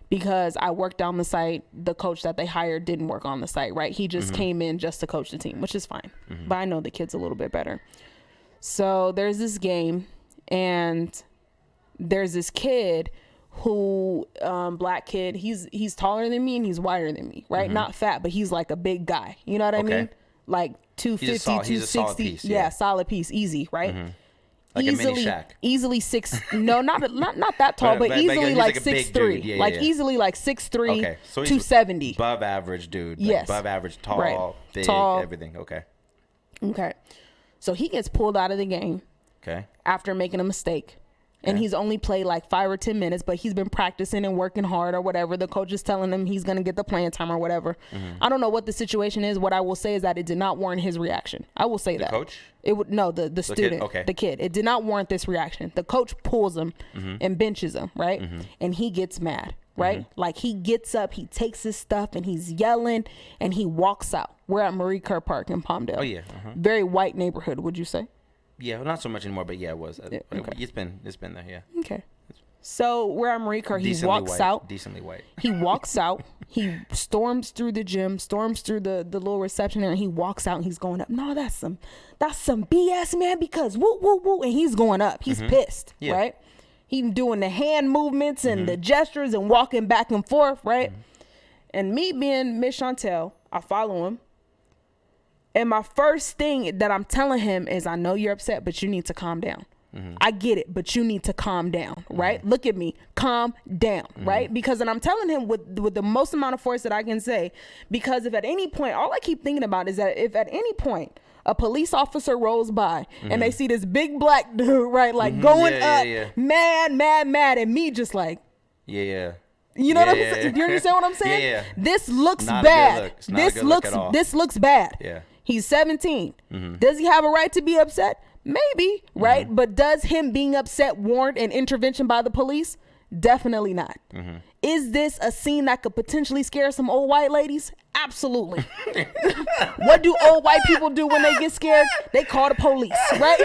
Because I worked on the site, the coach that they hired didn't work on the site, right? He just came in just to coach the team, which is fine. But I know the kids a little bit better. So there's this game, and there's this kid who, black kid, he's taller than me and he's wider than me, right? Not fat, but he's like a big guy. You know what I mean? Like 250, 260. Yeah, solid piece, easy, right? Like easily, a mini Shaq. Easily not that tall, but easily like 6'3". Like easily like 6'3", okay. So 270. Above average dude. Like yes. Above average, tall, big, tall. everything. Okay. So he gets pulled out of the game. Okay. After making a mistake. And he's only played like 5 or 10 minutes, but he's been practicing and working hard or whatever. The coach is telling him he's going to get the playing time or whatever. I don't know what the situation is. What I will say is that it did not warrant his reaction. I will say that. The coach? The student. Kid? Okay. The kid. It did not warrant this reaction. The coach pulls him and benches him, right? And he gets mad, right? Like he gets up, he takes his stuff and he's yelling and he walks out. We're at Marie Kerr Park in Palmdale. Oh, yeah. Very white neighborhood, would you say? Yeah, well, not so much anymore, but yeah, it was. Okay. It's been there, yeah. Okay. So we're at Marie Kerr. He walks out. Decently white. He walks out. He storms through the gym, storms through the little reception area, and he walks out and he's going up. No, that's some BS, man, because woo, woo, woo. And he's going up. He's pissed, right? He's doing the hand movements and the gestures and walking back and forth, right? And me being Miss Chantal, I follow him. And my first thing that I'm telling him is, I know you're upset, but you need to calm down. I get it, but you need to calm down, right? Look at me, calm down, right? Because, and I'm telling him with the most amount of force that I can say, because if at any point, all I keep thinking about is that if at any point a police officer rolls by and they see this big black dude, right, like going up, mad, and me just like, you know what I'm saying? Do you understand what I'm saying? Yeah. This looks not bad. This looks bad. Yeah. He's 17. Does he have a right to be upset? Maybe, right? But does him being upset warrant an intervention by the police? Definitely not. Is this a scene that could potentially scare some old white ladies? Absolutely. What do old white people do when they get scared? They call the police, right?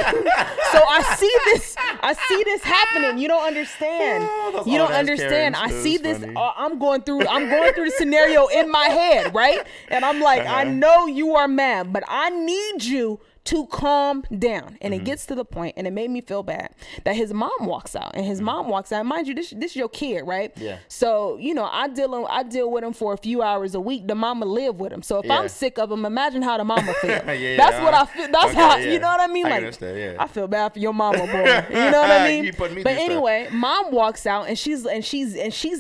So I see this happening. You don't understand. You don't understand. I see this. I'm going through the scenario in my head, right? And I'm like, I know you are mad, but I need you to calm down. And it gets to the point, and it made me feel bad, that his mom walks out. And his mom walks out. Mind you, this is your kid, right? Yeah. So, I deal with him for a few hours a week. The mama live with him. So if I'm sick of him, imagine how the mama feel. That's what I feel. That's how, you know what I mean? Like, I feel bad for your mama, boy. You know what I mean? But anyway, mom walks out and she's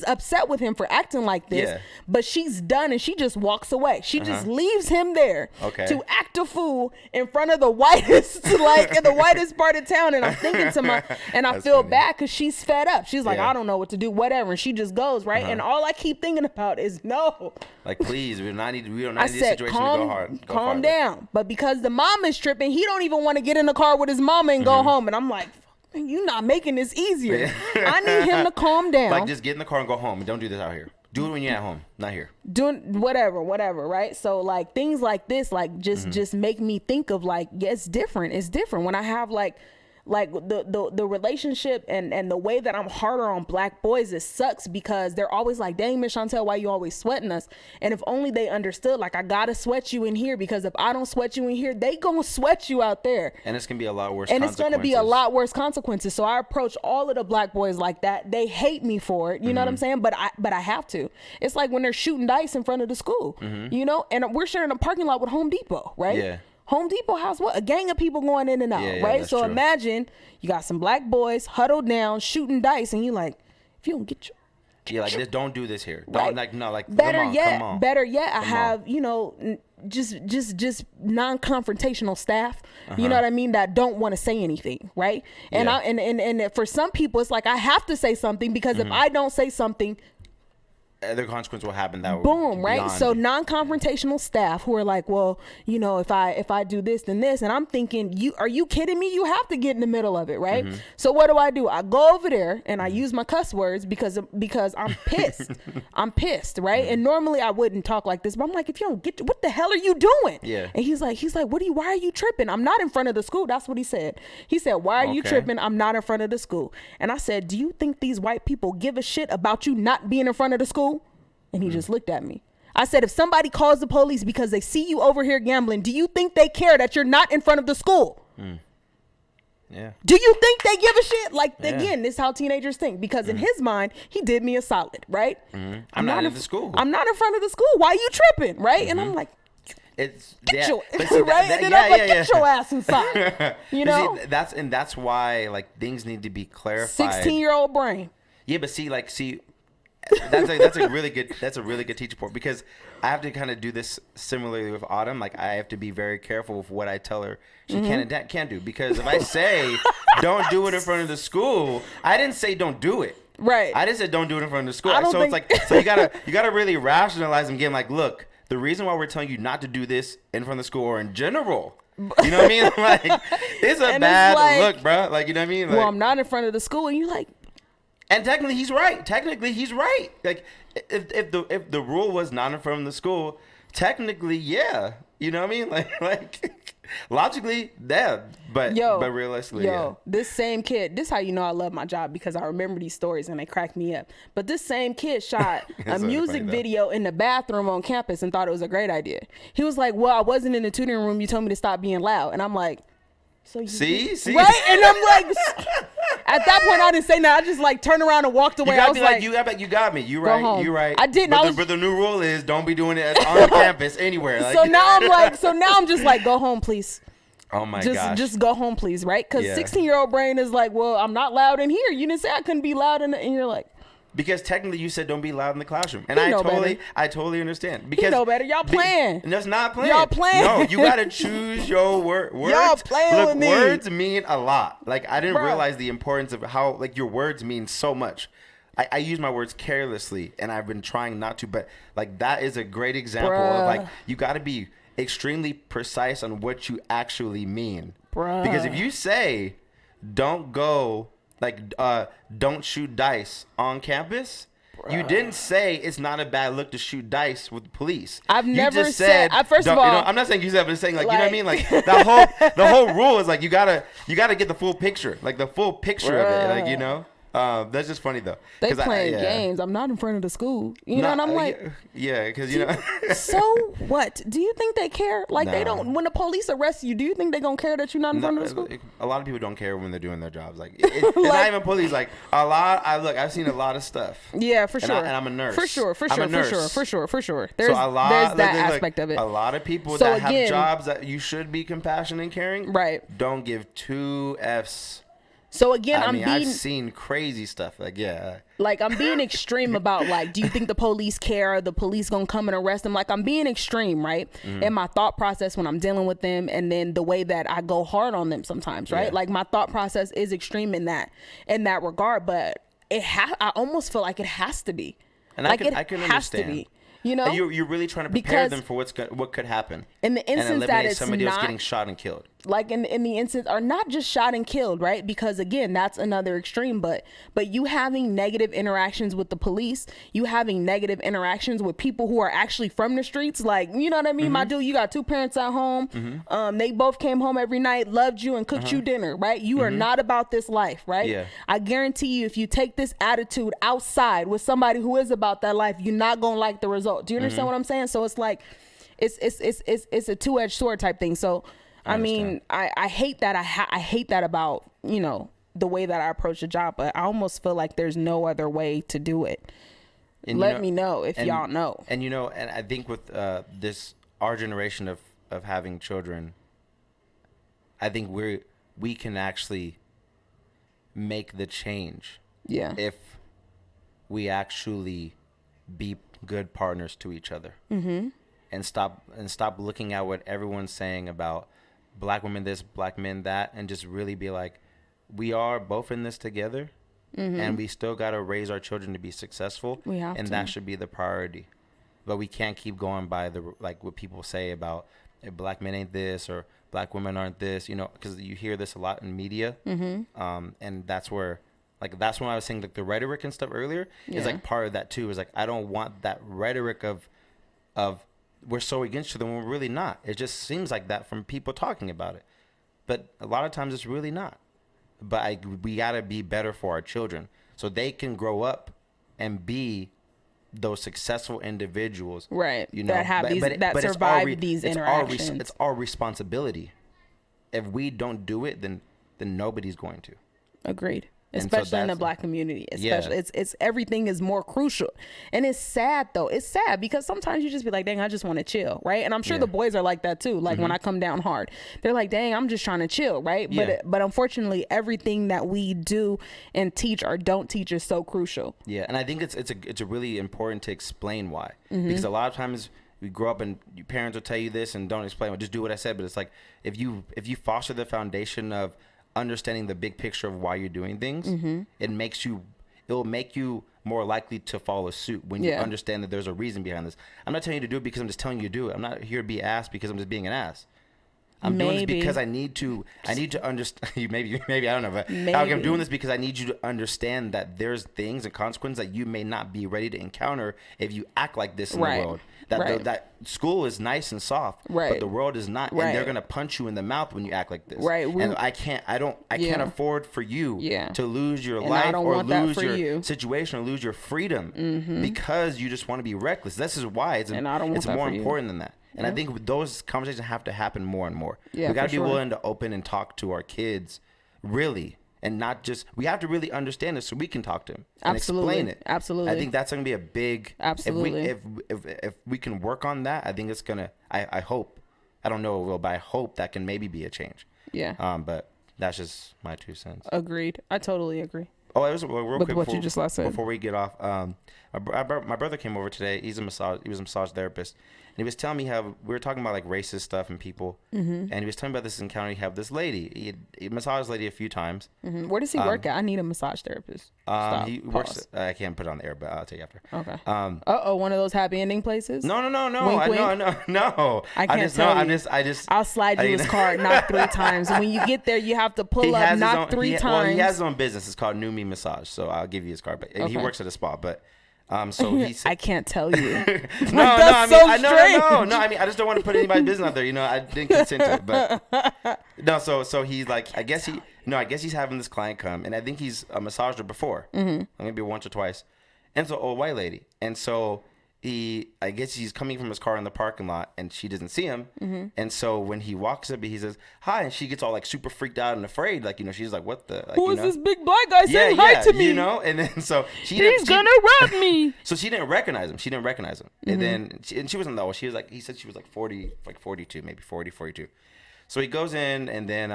upset with him for acting like this. But she's done and she just walks away. She just leaves him there to act a fool in front of the whitest, like in the whitest part of town. And I'm thinking to I feel bad because she's fed up. She's like, I don't know what to do, whatever. And she just goes, right? And all I keep thinking about is, no. Like, please, we don't need this situation to go hard. Calm down. But because the mom is tripping, he don't even want to get in the car with his mama and go home. And I'm like, you're not making this easier. I need him to calm down. Like, just get in the car and go home and don't do this out here. Do it when you're at home, not here. Doing whatever, right? So like things like this, like just make me think of like, it's different. It's different when I have like the relationship and the way that I'm harder on black boys. It sucks because they're always like, dang, Miss Chantal, why you always sweating us? And if only they understood, like, I gotta sweat you in here because if I don't sweat you in here, they gonna sweat you out there. And it's gonna be a lot worse. And it's gonna be a lot worse consequences. So I approach all of the black boys like that. They hate me for it. You know what I'm saying? But I have to. It's like when they're shooting dice in front of the school, and we're sharing a parking lot with Home Depot, right? Yeah. Home Depot has what? A gang of people going in and out, right? So true. Imagine you got some black boys huddled down, shooting dice, and you like, if you don't get your... like, this, don't do this here. Right. Better yet, I have, just non-confrontational staff, you know what I mean, that don't want to say anything, right? And and for some people, it's like, I have to say something because if I don't say something, the consequence will happen. That boom, right? So non-confrontational staff who are like, well, you know, if I do this, then this, and I'm thinking, are you kidding me? You have to get in the middle of it, right? Mm-hmm. So what do? I go over there and I use my cuss words because I'm pissed. I'm pissed, right? Mm-hmm. And normally I wouldn't talk like this, but I'm like, if you don't get, what the hell are you doing? Yeah. And he's like, why are you tripping? I'm not in front of the school. That's what he said. He said, why are you tripping? I'm not in front of the school. And I said, do you think these white people give a shit about you not being in front of the school? And he just looked at me. I said, if somebody calls the police because they see you over here gambling, do you think they care that you're not in front of the school? Yeah. Do you think they give a shit? Like, again, this is how teenagers think. Because in his mind, he did me a solid, right? I'm not in the school. I'm not in front of the school. Why are you tripping, right? And I'm like, it's get your ass inside. You know? See, that's why, like, things need to be clarified. 16-year-old brain. Yeah, but that's a really good teacher point, because I have to kind of do this similarly with Autumn. Like, I have to be very careful with what I tell her she can and can't do, because if I say don't do it in front of the school, I didn't say don't do it. Right. I just said don't do it in front of the school. So it's like, so you gotta really rationalize them again. Like, look, the reason why we're telling you not to do this in front of the school or in general, you know what I mean? Like, it's a bad look, bro. Like, you know what I mean? Like, well, I'm not in front of the school, and you're like. And technically, he's right. Like, if the rule was not in front of the school, technically, yeah. You know what I mean? Like logically, yeah. But realistically, this same kid. This is how you know I love my job, because I remember these stories and they crack me up. But this same kid shot a music video in the bathroom on campus and thought it was a great idea. He was like, "Well, I wasn't in the tutoring room. You told me to stop being loud," and I'm like. So you see, right? And I'm like, at that point, I didn't say nothing. I just like turned around and walked away. You gotta be like, you got me. You right. You right. I didn't. But the new rule is don't be doing it on campus anywhere. Like, so now I'm just like, go home, please. Oh my gosh. Just go home, please, right? Because 16-year-old brain is like, well, I'm not loud in here. You didn't say I couldn't be loud, and you're like. Because technically you said don't be loud in the classroom. And I totally understand. Because you know better. Y'all playing. That's not playing. Y'all playing. No, you got to choose your words. Y'all playing with me. Words mean a lot. Like, I didn't realize the importance of how, like, your words mean so much. I use my words carelessly, and I've been trying not to. But, like, that is a great example of, like, you got to be extremely precise on what you actually mean. Because if you say don't go... Like, don't shoot dice on campus. Bruh. You didn't say it's not a bad look to shoot dice with the police. I've never said. First of all, you know, I'm not saying you said, but I'm saying, like, you know what I mean. Like, the whole rule is like you gotta get the full picture, like the full picture of it, like, you know. That's just funny though. They playing games. I'm not in front of the school, you know, and I'm like, because you know. So what? Do you think they care? Like, they don't. When the police arrest you, do you think they gonna care that you're not in front of the school? A lot of people don't care when they're doing their jobs. Like, it's not even police. Like, a lot. I've seen a lot of stuff. Yeah, for sure. And I'm a nurse. For sure. There's there's that aspect of it. A lot of people that have jobs that you should be compassionate and caring. Right. Don't give two Fs. So again, I've seen crazy stuff. Like, I'm being extreme about, like, do you think the police care? Are the police gonna come and arrest them? Like, I'm being extreme, right? In my thought process when I'm dealing with them, and then the way that I go hard on them sometimes, right? Like, my thought process is extreme in that regard, but I almost feel like it has to be. And like, I can understand. To be. You know, you're really trying to prepare them for what could happen. In the instance that it's somebody else getting shot and killed. Like in the instance, or not just shot and killed, right? Because again, that's another extreme. But you having negative interactions with the police, you having negative interactions with people who are actually from the streets, like, you know what I mean? My dude, you got two parents at home. They both came home every night, loved you, and cooked you dinner, right? You are not about this life, right? Yeah. I guarantee you, if you take this attitude outside with somebody who is about that life, you're not gonna like the result. Do you understand what I'm saying? So it's like, it's a two-edged sword type thing. So. I mean, I hate that. I hate that about, you know, the way that I approach the job, but I almost feel like there's no other way to do it. And let me know if y'all know. And, you know, and I think with our generation of having children, I think we can actually make the change. Yeah. If we actually be good partners to each other. And stop looking at what everyone's saying about black women this, black men that, and just really be like, we are both in this together. and we still got to raise our children to be successful. We have and to. That should be the priority. But we can't keep going by what people say about black men ain't this or black women aren't this, because you hear this a lot in media. And that's where, that's when I was saying, the rhetoric and stuff earlier is part of that too. Is I don't want that rhetoric of we're so against you when we're really not. It just seems like that from people talking about it. But a lot of times it's really not. But we got to be better for our children so they can grow up and be those successful individuals, right? That have that survive these interactions. It's our responsibility. If we don't do it, then nobody's going to. Agreed. Especially in the black community, it's everything is more crucial, and it's sad though. It's sad because sometimes you just be like, "Dang, I just want to chill," right? And I'm sure the boys are like that too. Like when I come down hard, they're like, "Dang, I'm just trying to chill," right? But unfortunately, everything that we do and teach or don't teach is so crucial. Yeah, and I think it's a really important to explain why, because a lot of times we grow up and your parents will tell you this and don't explain. Well, just do what I said. But it's like if you foster the foundation of understanding the big picture of why you're doing things, it will make you more likely to follow suit when you understand that there's a reason behind this. I'm not telling you to do it because I'm just telling you to do it. I'm not here to be ass because I'm just being an ass. I'm doing this because I need to understand. maybe I don't know, but I'm doing this because I need you to understand that there's things and consequences that you may not be ready to encounter if you act like this in the world. That school is nice and soft, but the world is not, and they're gonna punch you in the mouth when you act like this. Right. And I can't afford for you to lose your life or lose your situation or lose your freedom because you just want to be reckless. This is why it's more important than that. And I think those conversations have to happen more and more. We got to be willing to open and talk to our kids, really. And not just, we have to really understand this so we can talk to them and explain it. Absolutely. I think that's going to be a big, absolutely. If we can work on that, I think it's going to, I hope, I don't know it will, but I hope that can maybe be a change. Yeah. But that's just my 2 cents. Agreed. I totally agree. Oh, it was real quick what you just last said. Before we get off, my brother came over today. He was a massage therapist. And he was telling me how we were talking about racist stuff and people, and he was telling me about this encounter he had with this lady. He massaged this lady a few times. Where does he work at? I need a massage therapist. He works. I can't put it on the air, but I'll tell you after. Okay. One of those happy ending places. No. Wink, wink. No. I can't tell you. I'll slide you his card. Knock 3 times. And when you get there, you have to pull up. Knock 3 times. Well, he has his own business. It's called New Me Massage. So I'll give you his card. But he works at a spa. But so he's. I can't tell you. No. I mean, I just don't want to put anybody's business out there. I didn't consent to it. But no. So he's like, I guess he's having this client come, and I think he's massaged her before, maybe once or twice, and so old white lady, and so I guess he's coming from his car in the parking lot, and she doesn't see him, and so when he walks up, he says hi, and she gets all super freaked out and afraid, she's like, what the? Who is this big black guy saying hi to me? And then so he's gonna rob me. So she didn't recognize him. And then she wasn't that old. She was he said she was 40, 42, maybe 40, 42. So he goes in and then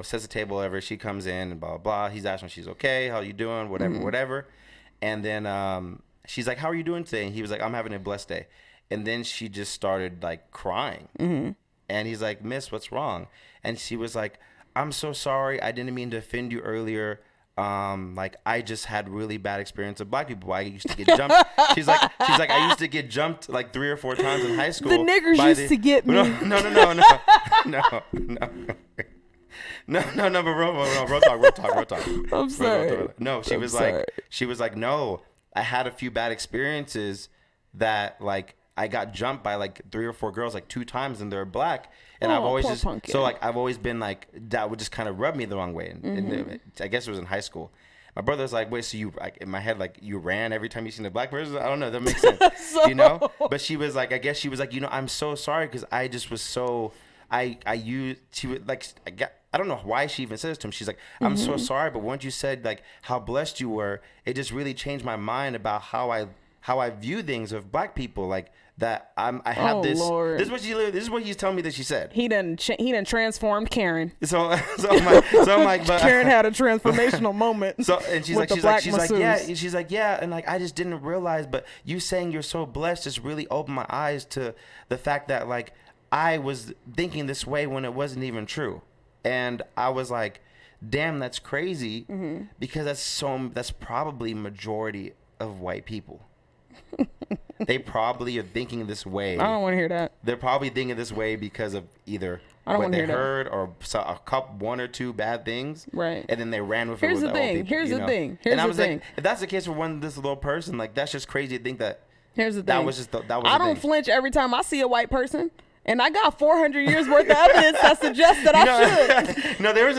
sets the table, whatever. She comes in and blah blah blah. He's asking if she's okay, how you doing, whatever. And then she's like, how are you doing today? And he was like, I'm having a blessed day. And then she just started crying. And he's like, miss, what's wrong? And she was like, I'm so sorry. I didn't mean to offend you earlier. I just had really bad experience with black people. I used to get jumped. She's like, I used to get jumped 3 or 4 times in high school. The niggers used to get me. No. But real talk. I'm sorry. No, she was like, no, I had a few bad experiences that I got jumped by 3 or 4 girls 2 times, and they're black. And I've always just pumpkin. So I've always been that would just kind of rub me the wrong way. And I guess it was in high school. My brother's like, wait, so you in my head you ran every time you seen a black person? I don't know. That makes sense, But she was I guess she was I'm so sorry because I just was so I don't know why she even says this to him. She's like, I'm so sorry, but once you said how blessed you were, it just really changed my mind about how I view things of black people. That I have this. Lord. This is what he's telling me that she said. He done transformed Karen. So I'm like, but Karen had a transformational moment. So and she's like, yeah, and I just didn't realize. But you saying you're so blessed just really opened my eyes to the fact that I was thinking this way when it wasn't even true, and I was like, damn, that's crazy, because that's probably majority of white people. They probably are thinking this way. I don't want to hear that. They're probably thinking this way because of either what they heard or saw one or two bad things, right? And then they ran with Here's it. The thing. Here's the thing. Like, if that's the case for this little person, like that's just crazy to think that. Here's the thing. That was I don't flinch every time I see a white person. And I got 400 years worth of evidence that suggests that I should. There was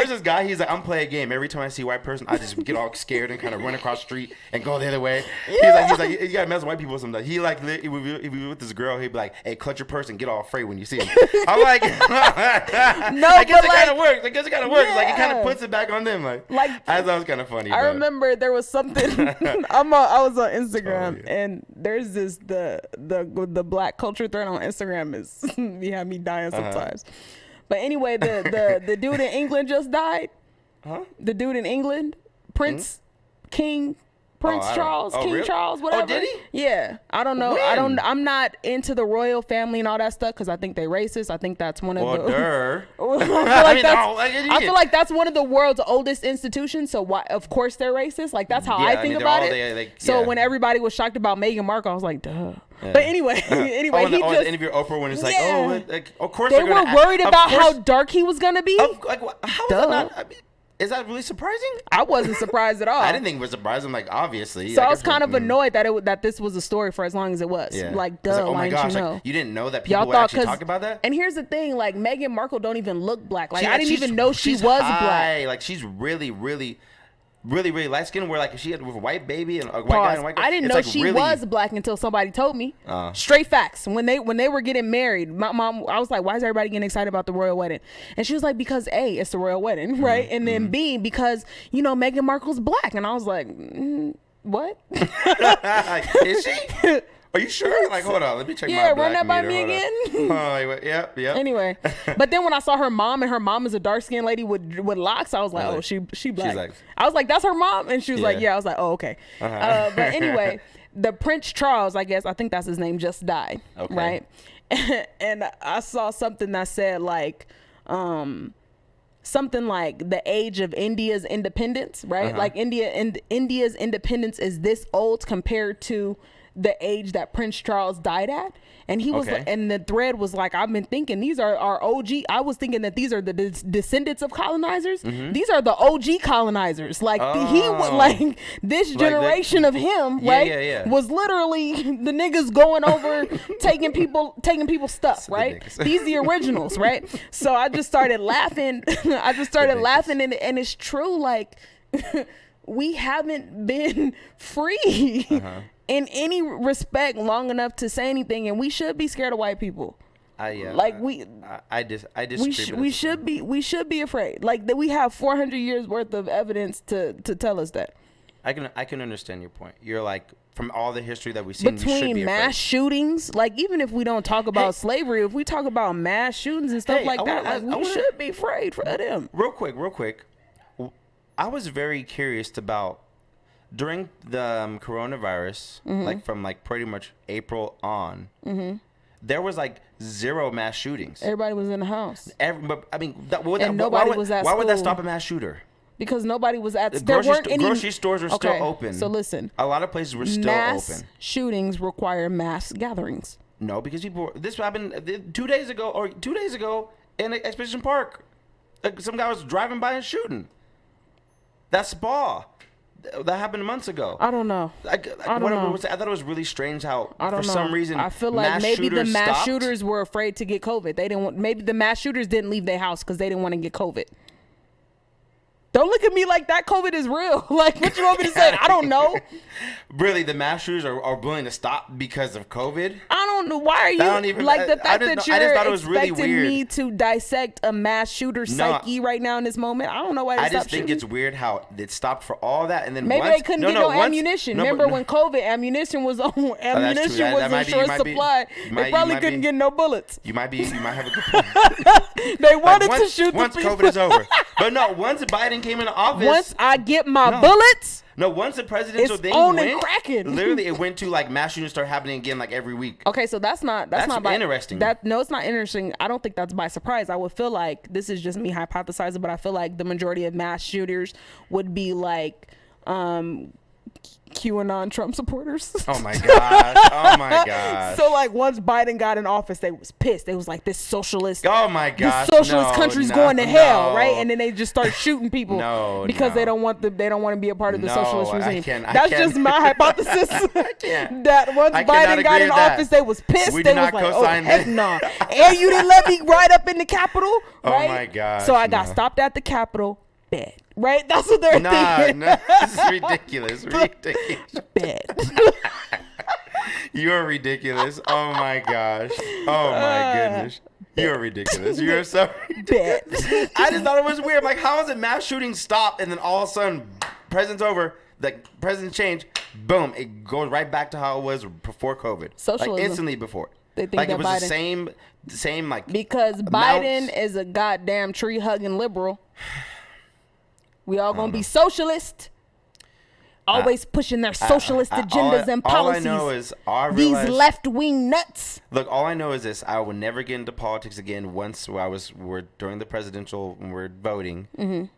this guy. He's like, I'm playing a game. Every time I see a white person, I just get all scared and kind of run across the street and go the other way. Yeah. He's like, you gotta mess with white people sometimes. He like, if we were with this girl, he'd be like, hey, clutch your purse and get all afraid when you see him. I'm like, I guess it kind of works. Yeah. Like it kind of puts it back on them. Like I thought it was kind of funny. I remember there was something. I was on Instagram and there's this the black culture thread on Instagram is you have me dying sometimes. But anyway, the dude in England just died. The dude in England, Prince Charles, really? Charles, whatever. Oh, did he? Yeah, I don't know. When? I'm not into the royal family and all that stuff because I think they racist. I think that's one of the. I feel like that's one of the world's oldest institutions. So why? Of course they're racist. Like that's how I think about it. So when everybody was shocked about Meghan Markle, I was like, duh. Yeah. But anyway, the interview Oprah when it's of course they were worried about how dark he was gonna be. How is that not? I mean, is that really surprising? I wasn't surprised at all. I didn't think it was surprising. Like obviously, so I was kind of annoyed that this was a story for as long as it was. Yeah. Like, duh, oh my gosh, you know? You didn't know that people would actually talk about that? And here's the thing, like Meghan Markle don't even look black. Like I didn't even know she was black. Like she's really light skinned. Where like she had with a white baby and a white guy and a white girl. I didn't know she was black until somebody told me. Straight facts. When they were getting married, my mom, I was like, why is everybody getting excited about the royal wedding? And she was like, because A, it's the royal wedding, right? And then B, because Meghan Markle's black. And I was like, what? Is she? Are you sure? Like, hold on. Let me check my black run that by meter. me again. Yep. Anyway, but then when I saw her mom, and her mom is a dark-skinned lady with locks, I was like, oh, she black. Like, I was like, that's her mom? And she was like, yeah. I was like, oh, okay. But anyway, the Prince Charles, I think that's his name, just died. Okay. Right? And I saw something that said, like, something like the age of India's independence, right? Like India's independence is this old compared to the age that Prince Charles died at. And he was like, and the thread was like, I've been thinking these are our OG. I was thinking that these are the descendants of colonizers. These are the OG colonizers. Like he would like this generation of him, right? Was literally the niggas going over taking people's stuff, right? These the originals, right? So I just started laughing. And it's true. Like we haven't been free. In any respect long enough to say anything, and we should be scared of white people. I disagree. We should be afraid. Like that we have 400 years worth of evidence to tell us that. I can understand your point. You're like, from all the history that we've seen, between mass shootings, like even if we don't talk about slavery, if we talk about mass shootings and stuff like that, we should be afraid for them. Real quick, I was very curious about. During the coronavirus, like from like pretty much April on, there was like zero mass shootings. Everybody was in the house. Nobody was at school. Why would that stop a mass shooter? Because nobody was at grocery stores were still open. So listen, a lot of places were still open. Shootings require mass gatherings. No, because this happened 2 days ago in Expedition Park. Some guy was driving by and shooting. That's Spa. That happened months ago. I don't know. I thought it was really strange how for some reason I feel like maybe the mass shooters were afraid to get COVID. They didn't want. Maybe the mass shooters didn't leave their house because they didn't want to get COVID. Don't look at me like that COVID is real. Like, what you want me to say? I don't know. Really, the mass shooters are willing to stop because of COVID? I don't know. Why are you the fact that you're expecting me to dissect a mass shooter psyche right now in this moment? I don't know why they stopped shooting. I just think it's weird how it stopped for all that, and then maybe they couldn't get ammunition. Remember when COVID ammunition was on in short supply? They probably couldn't get no bullets. You might have a good point. They wanted to shoot once COVID is over. But no, once Biden came into office. Once I get my bullets. No, once the presidential thing went, cracking. Literally, it went to like mass shootings start happening again like every week. Okay, so that's not interesting. No, it's not interesting. I don't think that's by surprise. I would feel like, this is just me hypothesizing, but I feel like the majority of mass shooters would be like QAnon Trump supporters. Oh my gosh. So like once Biden got in office, they was pissed. They was like, this socialist. Oh my gosh. This socialist country's going to hell, right? And then they just start shooting people because they don't want to be a part of the socialist regime. That's just my hypothesis. That once Biden got in office, they was pissed. They was like, oh heck no. And you didn't let me ride up in the Capitol, right? Oh my gosh. So I got stopped at the Capitol. Bad. Right? That's what they're thinking. No, this is ridiculous. Bad. You're ridiculous. Oh my gosh. Oh my goodness. You're ridiculous. You're so ridiculous. I just thought it was weird. Like, how is it mass shooting stopped and then all of a sudden, president's over, the president changed, boom, it goes right back to how it was before COVID. Socialism. Like instantly before. They think like that it was Biden, the same like because Biden is a goddamn tree hugging liberal. We all gonna be socialist. Always pushing their socialist agendas and policies. All I know is these left wing nuts. Look, all I know is this: I will never get into politics again. Once we're during the presidential, when we're voting,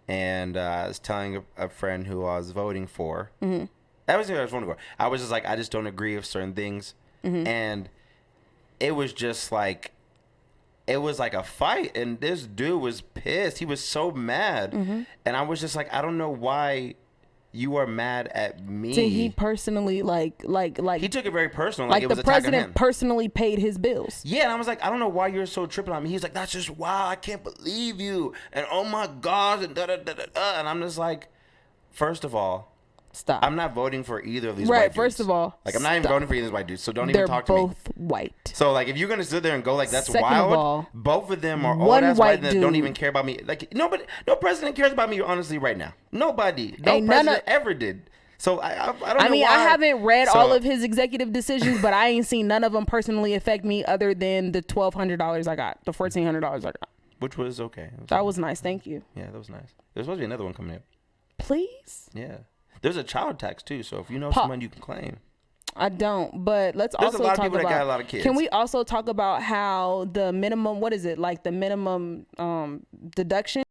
and I was telling a friend who I was voting for. That was who I was voting for. I was just like, I just don't agree with certain things, and it was just like. It was like a fight, and this dude was pissed. He was so mad, and I was just like, I don't know why you are mad at me. Did he personally like? He took it very personal. Like it was the president personally paid his bills. Yeah, and I was like, I don't know why you're so tripping on me. He's like, that's just wow, I can't believe you, and oh my gosh, and da da da da da. And I'm just like, first of all. Stop. I'm not voting for either of these white dudes. First of all. Like, I'm not even voting for either of these white dudes, so don't even talk to me. They're both white. So, like, if you're going to sit there and go like, that's Second wild, of all, both of them are old-ass white that don't even care about me. Like, no president cares about me, honestly, right now. Nobody. No president ever did. So, I don't know why. I haven't read all of his executive decisions, but I ain't seen none of them personally affect me other than the $1,200 I got, the $1,400 I got. Which was okay. That was nice. Thank you. Yeah, that was nice. There's supposed to be another one coming up. Please? Yeah. There's a child tax too, so if you know someone you can claim. I don't, but let's also talk about. There's a lot of people that got a lot of kids. Can we also talk about how the minimum? What is it like? The minimum deduction